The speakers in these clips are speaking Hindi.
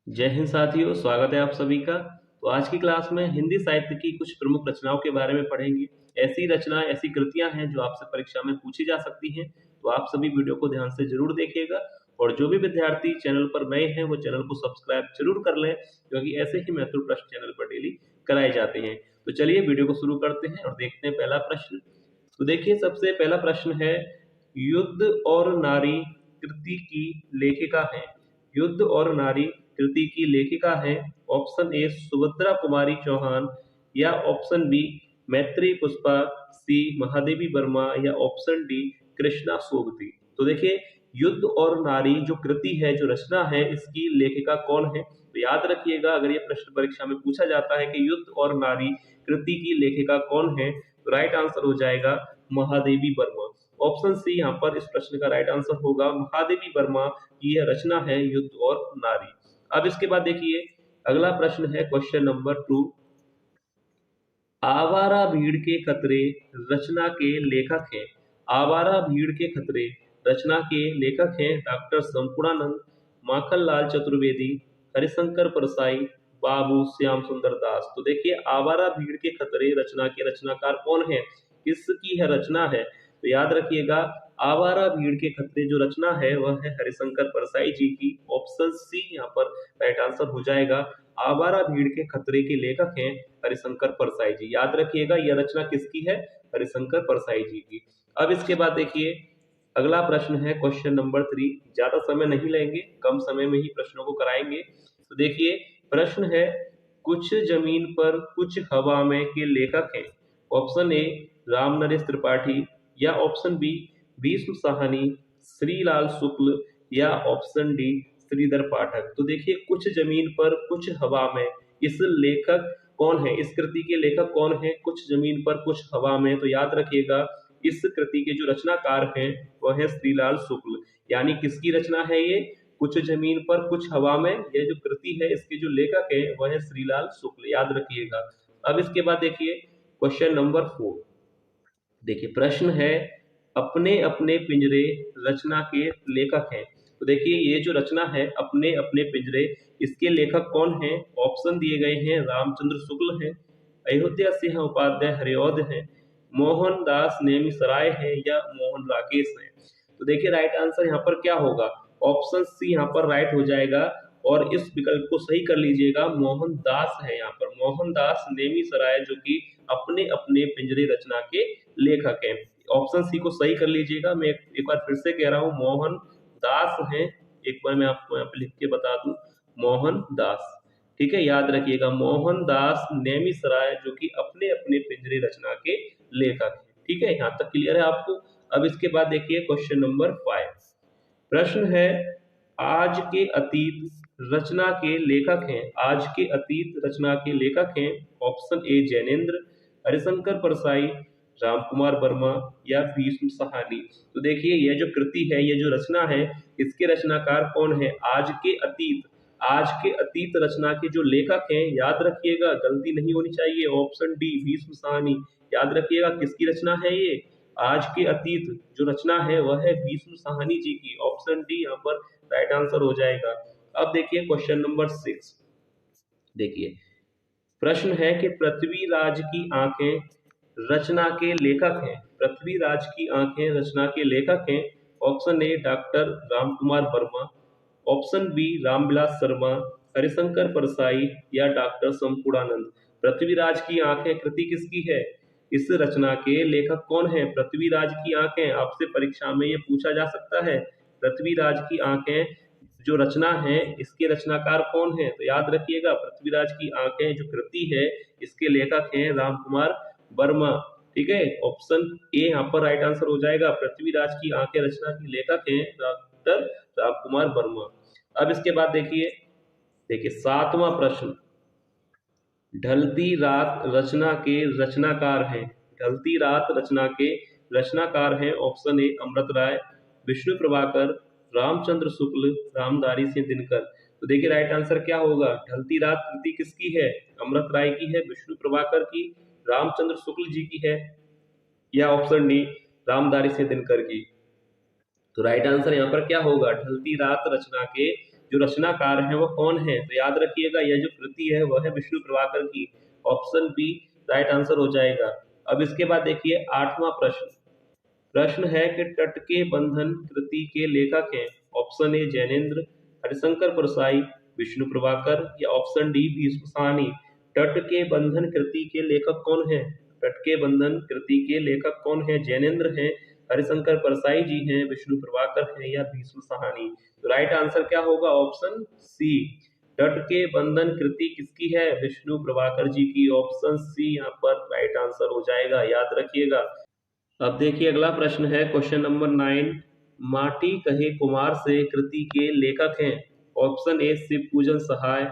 जय हिंद साथियों, स्वागत है आप सभी का। तो आज की क्लास में हिंदी साहित्य की कुछ प्रमुख रचनाओं के बारे में पढ़ेंगे। ऐसी रचनाएं, ऐसी कृतियां हैं जो आपसे परीक्षा में पूछी जा सकती हैं। तो आप सभी वीडियो को ध्यान से जरूर देखिएगा और जो भी विद्यार्थी चैनल पर नए हैं वो चैनल को सब्सक्राइब जरूर कर लें, क्योंकि ऐसे ही महत्वपूर्ण प्रश्न चैनल पर डेली कराए जाते हैं। तो चलिए वीडियो को शुरू करते हैं और देखते हैं पहला प्रश्न। तो देखिए, सबसे पहला प्रश्न है, युद्ध और नारी कृति की लेखिका है। युद्ध और नारी कृति की लेखिका है। ऑप्शन ए सुभद्रा कुमारी चौहान, या ऑप्शन बी मैत्री पुष्पा, सी महादेवी वर्मा, या ऑप्शन डी कृष्णा सोबती। तो देखिए, युद्ध और नारी जो कृति है, जो रचना है, इसकी लेखिका कौन है? तो याद रखिएगा, अगर ये प्रश्न परीक्षा में पूछा जाता है कि युद्ध और नारी कृति की लेखिका कौन है, तो राइट आंसर हो जाएगा महादेवी वर्मा। ऑप्शन सी यहाँ पर इस प्रश्न का राइट आंसर होगा। महादेवी वर्मा की यह रचना है युद्ध और नारी। अब इसके बाद देखिए, अगला प्रश्न है क्वेश्चन नंबर 2। आवारा भीड़ के खतरे रचना के लेखक हैं। आवारा भीड़ के खतरे रचना के लेखक हैं डॉक्टर संपूर्णानंद, माखनलाल चतुर्वेदी, हरिशंकर परसाई, बाबू श्याम सुंदर दास। तो देखिए, आवारा भीड़ के खतरे रचना के रचनाकार कौन है, किसकी है रचना है? तो याद रखिएगा, आवारा भीड़ के खतरे जो रचना है वह है हरिशंकर परसाई जी की। ऑप्शन सी यहाँ पर राइट आंसर हो जाएगा। आवारा भीड़ के खतरे के लेखक हैं हरिशंकर परसाई जी। याद रखिएगा, यह रचना किसकी है? हरिशंकर परसाई जी की। अब इसके बाद देखिए, अगला प्रश्न है क्वेश्चन नंबर 3। ज्यादा समय नहीं लेंगे, कम समय में ही प्रश्नों को कराएंगे। तो देखिए, प्रश्न है, कुछ जमीन पर कुछ हवा में के लेखक हैं। ऑप्शन ए राम नरेश त्रिपाठी, या ऑप्शन बी भीष्म साहनी, श्रीलाल शुक्ल, या ऑप्शन डी श्रीधर पाठक। तो देखिए, कुछ जमीन पर कुछ हवा में, इस लेखक कौन है? इस कृति के लेखक कौन है? कुछ जमीन पर कुछ हवा में। तो याद रखिएगा, इस कृति के जो रचनाकार हैं वह है श्रीलाल शुक्ल। यानी किसकी रचना है ये? कुछ जमीन पर कुछ हवा में, यह जो कृति है इसके जो लेखक है वह है श्रीलाल शुक्ल। याद रखिएगा। अब इसके बाद देखिए क्वेश्चन नंबर 4। देखिए, प्रश्न है, अपने अपने पिंजरे रचना के लेखक हैं। तो देखिए, ये जो रचना है अपने अपने पिंजरे, इसके लेखक कौन हैं? ऑप्शन दिए गए हैं, रामचंद्र शुक्ल हैं, अयोध्या सिंह उपाध्याय हरिऔध हैं, मोहन दास नेमिसराय है, या मोहन राकेश हैं। तो देखिए, राइट आंसर यहाँ पर क्या होगा? ऑप्शन सी यहाँ पर राइट हो जाएगा, और इस विकल्प को सही कर लीजिएगा। मोहन दास है यहाँ पर, मोहन दास नेमिसराय, जो कि अपने अपने पिंजरे रचना के लेखक हैं। ऑप्शन सी को सही कर लीजिएगा। मैं एक बार फिर से कह रहा हूँ, मोहन दास हैं। एक बार मैं आपको यहाँ पे लिख के बता दूं, मोहन दास। ठीक है, याद रखिएगा, मोहन दास नेमिसराय, जो कि अपने अपने पिंजरे रचना के लेखक हैं। ठीक है, यहाँ तक क्लियर है आपको? अब इसके बाद देखिए क्वेश्चन नंबर 5। प्रश्न है, आज के अतीत रचना के लेखक हैं। आज के अतीत रचना के लेखक हैं। ऑप्शन ए जैनेन्द्र, हरिशंकर परसाई, राम कुमार वर्मा, या भीष्म साहनी। तो देखिए, यह जो कृति है, यह जो रचना है, इसके रचनाकार कौन है? आज के अतीत, आज के अतीत रचना के जो लेखक हैं, याद रखिएगा, गलती नहीं होनी चाहिए। Option D Bhishma Sahni. याद रखिएगा, किसकी रचना है ये? आज के अतीत जो रचना है वह है भीष्म साहनी जी की। ऑप्शन डी यहाँ पर राइट आंसर हो जाएगा। अब देखिए क्वेश्चन नंबर 6। देखिए, प्रश्न है कि पृथ्वीराज की आंखें रचना के लेखक हैं। पृथ्वीराज की आंखें रचना के लेखक हैं। Option A doctor Ram Kumar Verma, option B Ramvilas Sharma, Harishankar Parsai, या डॉक्टर संपूर्णानंद। पृथ्वीराज की आंखें कृति किसकी है? इस रचना के लेखक कौन है? पृथ्वीराज की आंखें, आपसे परीक्षा में ये पूछा जा सकता है। पृथ्वीराज की आंखें जो रचना है, इसके रचनाकार कौन है? तो याद रखिएगा, पृथ्वीराज की आंखें जो कृति है, इसके लेखक हैं राम कुमार वर्मा। ठीक है, ऑप्शन ए यहाँ पर राइट आंसर हो जाएगा। पृथ्वीराज की आंखें रचना के लेखक हैं डॉक्टर राम कुमार वर्मा। अब इसके बाद देखिए, देखिए 7वां प्रश्न, ढलती रात रचना के रचनाकार हैं। ढलती रात रचना के रचनाकार हैं। ऑप्शन ए अमृत राय, विष्णु प्रभाकर, रामचंद्र शुक्ल, रामधारी सिंह दिनकर। तो देखिए, राइट आंसर क्या होगा? ढलती रात कृति किसकी है? अमृत राय की है, विष्णु प्रभाकर की, रामचंद्र शुक्ल जी की है, या ऑप्शन डी रामधारी सिंह दिनकर की। तो राइट आंसर यहाँ पर क्या होगा? ढलती रात रचना के जो रचनाकार हैं वो कौन है? तो याद रखिएगा यह जो कृति है वह है विष्णु प्रभाकर की। ऑप्शन बी राइट आंसर हो जाएगा। अब इसके बाद देखिए 8वां प्रश्न। प्रश्न है कि तट के बंधन कृति के लेखक हैं। ऑप्शन ए जैनेन्द्र, हरिशंकर परसाई, विष्णु प्रभाकर या ऑप्शन डी भीष्म साहनी। तट के बंधन कृति के लेखक कौन है? तट के बंधन कृति के लेखक कौन है? जैनेन्द्र हैं, हरिशंकर परसाई जी हैं, विष्णु प्रभाकर हैं या भीष्म साहनी। तो राइट आंसर क्या होगा? Option C. तट के बंधन कृति किसकी है? विष्णु प्रभाकर जी की। ऑप्शन सी यहाँ पर राइट आंसर हो जाएगा, याद रखिएगा। अब देखिए अगला प्रश्न है क्वेश्चन नंबर 9। माटी कहे कुमार से कृति के लेखक हैं। ऑप्शन ए शिव पूजन सहाय,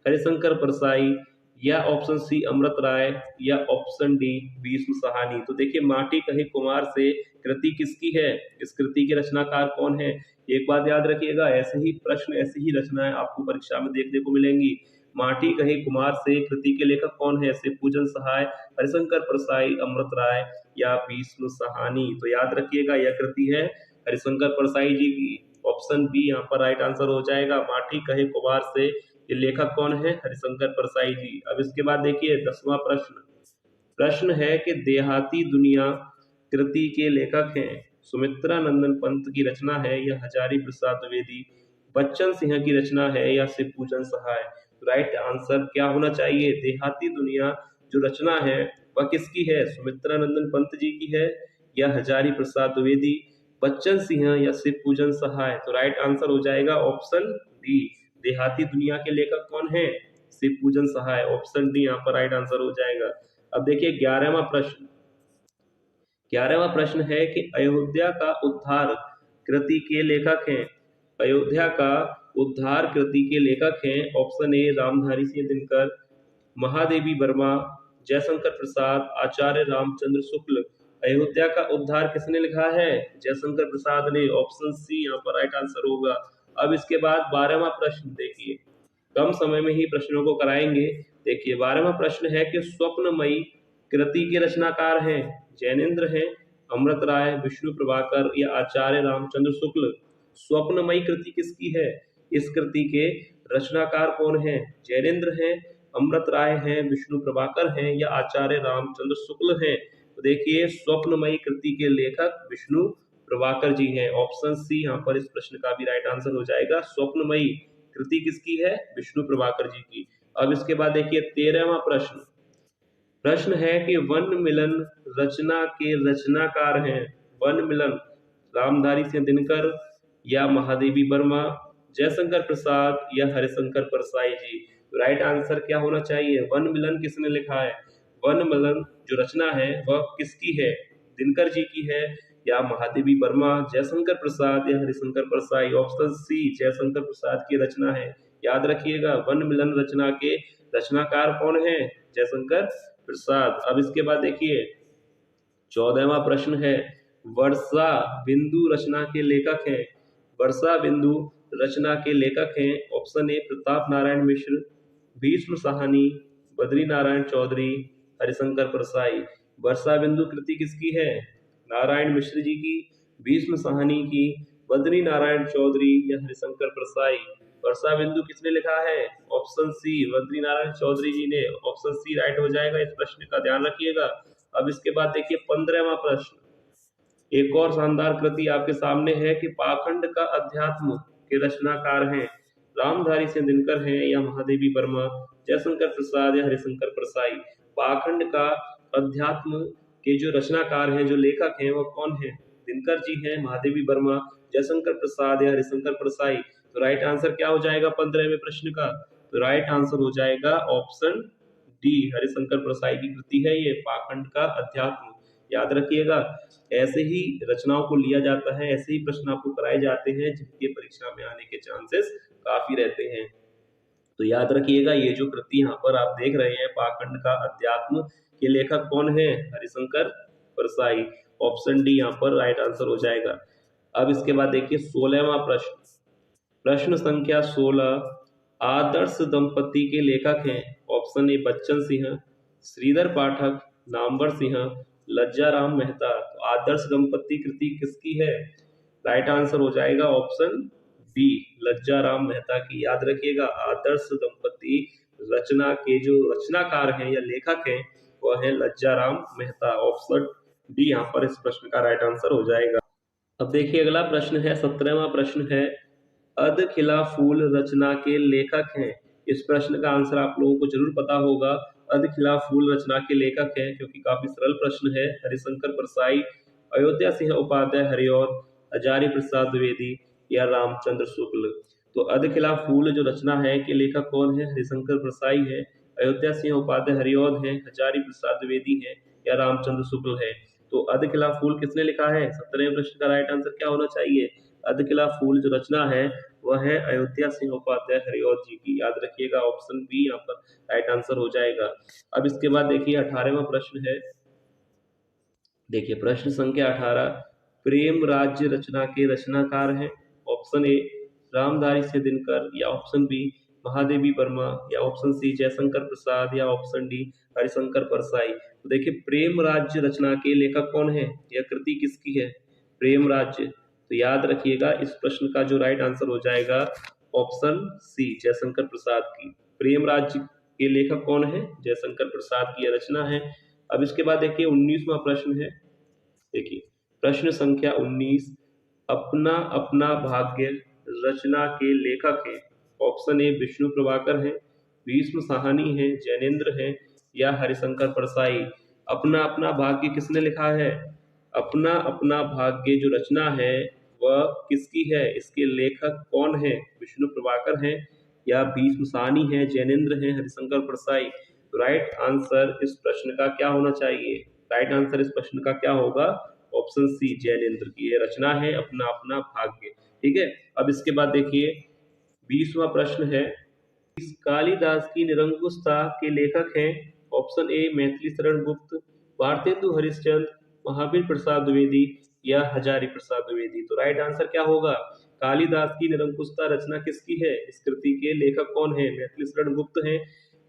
हरिशंकर परसाई या ऑप्शन सी अमृत राय या ऑप्शन डी भीष्म साहनी। तो देखिए माटी कहे कुमार से कृति किसकी है? इस कृति के रचनाकार कौन है? एक बात याद रखिएगा, ऐसे ही प्रश्न ऐसी ही रचनाएं आपको परीक्षा में देखने को मिलेंगी। माटी कहे कुमार से कृति के लेखक कौन है? शिव पूजन सहाय, हरिशंकर परसाई, अमृत राय या भीष्म साहनी। तो याद रखिएगा यह कृति है हरिशंकर परसाई जी की। ऑप्शन बी यहाँ पर राइट आंसर हो जाएगा। माटी कहे कुमार से ये लेखक कौन है? हरिशंकर परसाई जी। अब इसके बाद देखिए 10वां प्रश्न। प्रश्न है कि देहाती दुनिया कृति के लेखक हैं। सुमित्रा नंदन पंत की रचना है या हजारी प्रसाद द्विवेदी, बच्चन सिंह की रचना है या शिव पूजन सहाय। राइट आंसर क्या होना चाहिए? देहाती दुनिया जो रचना है वह किसकी है? सुमित्रा नंदन पंत जी की है या हजारी प्रसाद द्विवेदी, बच्चन सिंह या शिव पूजन सहाय। तो राइट आंसर हो जाएगा ऑप्शन डी। देहाती दुनिया के लेखक कौन है? शिव पूजन सहाय। ऑप्शन डी यहाँ पर राइट आंसर हो जाएगा। अब देखिए 11वां प्रश्न। 11वां प्रश्न है कि अयोध्या का उद्धार कृति के लेखक हैं। अयोध्या का उद्धार कृति के लेखक हैं। ऑप्शन ए रामधारी सिंह दिनकर, महादेवी वर्मा, जयशंकर प्रसाद, आचार्य रामचंद्र शुक्ल। अयोध्या का उद्धार किसने लिखा है? जयशंकर प्रसाद ने। ऑप्शन सी यहाँ पर राइट आंसर होगा। अब इसके बाद 12वां प्रश्न देखिए, कम समय में ही प्रश्नों को कराएंगे। देखिए 12वां प्रश्न है कि स्वप्नमयी कृति के रचनाकार हैं। जैनेन्द्र हैं, अमृत राय, विष्णु प्रभाकर या आचार्य रामचंद्र शुक्ल। स्वप्नमयी कृति किसकी है? इस कृति के रचनाकार कौन है? जैनेन्द्र हैं, अमृत राय हैं, विष्णु प्रभाकर हैं या आचार्य रामचंद्र शुक्ल हैं। तो देखिए स्वप्नमयी कृति के लेखक विष्णु प्रभाकर जी हैं। ऑप्शन सी यहाँ पर इस प्रश्न का भी राइट आंसर हो जाएगा। स्वप्नमयी कृति किसकी है? विष्णु प्रभाकर जी की। अब इसके बाद देखिए 13वां प्रश्न। प्रश्न है कि वन मिलन रचना के रचनाकार हैं। वन मिलन रामधारी सिंह दिनकर या महादेवी वर्मा, जयशंकर प्रसाद या हरिशंकर परसाई जी। राइट आंसर क्या होना चाहिए? वन मिलन किसने लिखा है? वन मिलन जो रचना है वह किसकी है? दिनकर जी की है या महादेवी वर्मा, जयशंकर प्रसाद या हरिशंकर परसाई। ऑप्शन सी जयशंकर प्रसाद की रचना है। याद रखिएगा वन मिलन रचना के रचनाकार कौन है? जयशंकर प्रसाद। अब इसके बाद देखिए 14वां प्रश्न है, वर्षा बिंदु रचना के लेखक हैं। वर्षा बिंदु रचना के लेखक हैं। ऑप्शन ए प्रताप नारायण मिश्र, भीष्म साहनी, बद्री नारायण चौधरी, हरिशंकर परसाई। वर्षा बिंदु कृति किसकी है? नारायण मिश्र जी की, भीष्म साहनी की, बद्री नारायण चौधरी या हरिशंकर परसाई। वर्षा बिंदु किसने लिखा है? ऑप्शन सी बद्री नारायण चौधरी जी ने। ऑप्शन सी राइट हो जाएगा। इस प्रश्न का ध्यान रखिएगा। अब इसके बाद देखिए 15वां प्रश्न। एक और शानदार कृति आपके सामने है कि पाखंड का अध्यात्म के रचनाकार हैं। रामधारी सिंह दिनकर हैं या महादेवी वर्मा, जयशंकर प्रसाद या हरिशंकर परसाई। पाखंड का अध्यात्म के जो रचनाकार हैं, जो लेखक हैं, वो कौन है? दिनकर जी हैं, महादेवी वर्मा, जयशंकर प्रसाद या हरिशंकर परसाई। तो राइट आंसर क्या हो जाएगा 15वें प्रश्न का? तो राइट आंसर हो जाएगा ऑप्शन डी, हरिशंकर परसाई की कृति है ये पाखंड का अध्यात्म। याद रखिएगा ऐसे ही रचनाओं को लिया जाता है, ऐसे ही प्रश्न आपको कराए जाते हैं जिनके परीक्षा में आने के चांसेस काफी रहते हैं। तो याद रखिएगा ये जो कृति यहाँ पर आप देख रहे हैं पाखंड का अध्यात्म के लेखक कौन है? हरिशंकर परसाई। ऑप्शन डी यहाँ पर राइट आंसर हो जाएगा। अब इसके बाद देखिए 16वां प्रश्न। प्रश्न संख्या 16, आदर्श दंपति के लेखक हैं। ऑप्शन ए बच्चन सिंह, श्रीधर पाठक, नामवर सिंह, लज्जाराम मेहता। तो आदर्श दंपति कृति किसकी है? राइट आंसर हो जाएगा ऑप्शन बी लज्जाराम मेहता की। याद रखिएगा आदर्श दंपति रचना के जो रचनाकार हैं या लेखक हैं वह है लज्जाराम मेहता। ऑप्शन डी यहाँ पर इस प्रश्न का राइट आंसर हो जाएगा। अब देखिए अगला प्रश्न है 17वां प्रश्न है अधखिला फूल रचना के लेखक हैं। इस प्रश्न का आंसर आप लोगों को जरूर पता होगा। अधखिला फूल रचना के लेखक हैं क्योंकि काफी सरल प्रश्न है। हरिशंकर परसाई, अयोध्या सिंह उपाध्याय हरिऔध, हजारी प्रसाद द्विवेदी या रामचंद्र शुक्ल। तो अधखिला फूल जो रचना है के लेखक कौन है? हरिशंकर परसाई है, अयोध्या सिंह उपाध्याय हरिऔध है, हजारी प्रसाद द्विवेदी है या रामचंद्र शुक्ल है। तो अधखिला फूल किसने लिखा है? 17वें प्रश्न का राइट आंसर क्या होना चाहिए? अधखिला फूल जो रचना है वह है अयोध्या सिंह उपाध्याय हरिऔध जी की। याद रखिएगा ऑप्शन बी यहाँ पर राइट आंसर हो जाएगा। अब इसके बाद देखिए 18वां प्रश्न है। देखिए प्रश्न संख्या 18 प्रेम राज्य रचना के रचनाकार हैं। ऑप्शन ए रामधारी सिंह दिनकर या ऑप्शन बी महादेवी वर्मा या ऑप्शन सी जयशंकर प्रसाद या ऑप्शन डी हरिशंकर परसाई। तो देखिए प्रेम राज्य रचना के लेखक कौन है? यह कृति किसकी है? प्रेम राज्य। तो याद रखिएगा इस प्रश्न का जो राइट आंसर हो जाएगा ऑप्शन सी जयशंकर प्रसाद की। प्रेम राज्य के लेखक कौन है? जयशंकर प्रसाद की यह रचना है। अब इसके बाद देखिए 19वां प्रश्न है। देखिए प्रश्न संख्या 19 अपना अपना भाग्य रचना के लेखक हैं। ऑप्शन ए विष्णु प्रभाकर हैं, भीष्म साहनी हैं, जैनेन्द्र हैं या हरिशंकर परसाई। अपना अपना भाग्य किसने लिखा है? अपना अपना भाग्य जो रचना है वह किसकी है? इसके लेखक कौन है? विष्णु प्रभाकर हैं या भीष्म साहनी हैं, जैनेन्द्र हैं, हरिशंकर परसाई। तो राइट आंसर इस प्रश्न का क्या होना चाहिए? राइट आंसर इस प्रश्न का क्या होगा? ऑप्शन सी जैनेन्द्र की ये रचना है अपना अपना भाग्य। ठीक है। अब इसके बाद देखिए 20वां प्रश्न है कालिदास की निरंकुशता के लेखक हैं। ऑप्शन ए मैथिली शरण गुप्त, भारतेंदु हरिश्चंद्र, महावीर प्रसाद द्विवेदी या हजारी प्रसाद द्विवेदी। तो राइट आंसर क्या होगा? कालिदास की निरंकुशता रचना किसकी है? इस कृति के लेखक कौन है? मैथिली शरण गुप्त है,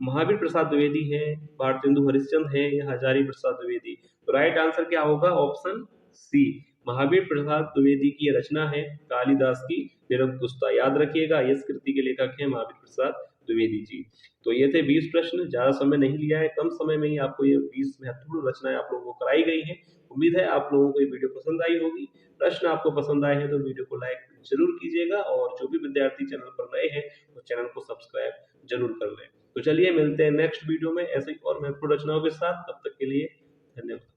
महावीर प्रसाद द्विवेदी है, भारतेंदु हरिश्चंद्र है या हजारी प्रसाद द्विवेदी। तो राइट आंसर क्या होगा? ऑप्शन सी महावीर प्रसाद द्विवेदी की रचना है कालिदास की निरंकुशता। याद रखिएगा इस कृति के लेखक हैं महावीर प्रसाद द्विवेदी जी। तो ये थे 20 प्रश्न, ज्यादा समय नहीं लिया है, कम समय में ही आपको ये 20 महत्वपूर्ण रचनाएं आप लोगों को कराई गई हैं। उम्मीद है आप लोगों को ये वीडियो पसंद आई होगी। प्रश्न आपको पसंद आए हैं तो वीडियो को लाइक जरूर कीजिएगा और जो भी विद्यार्थी चैनल पर नए हैं वो चैनल को सब्सक्राइब जरूर कर लें। तो चलिए मिलते हैं नेक्स्ट वीडियो में ऐसे ही और महत्वपूर्ण रचनाओं के साथ। तब तक के लिए धन्यवाद।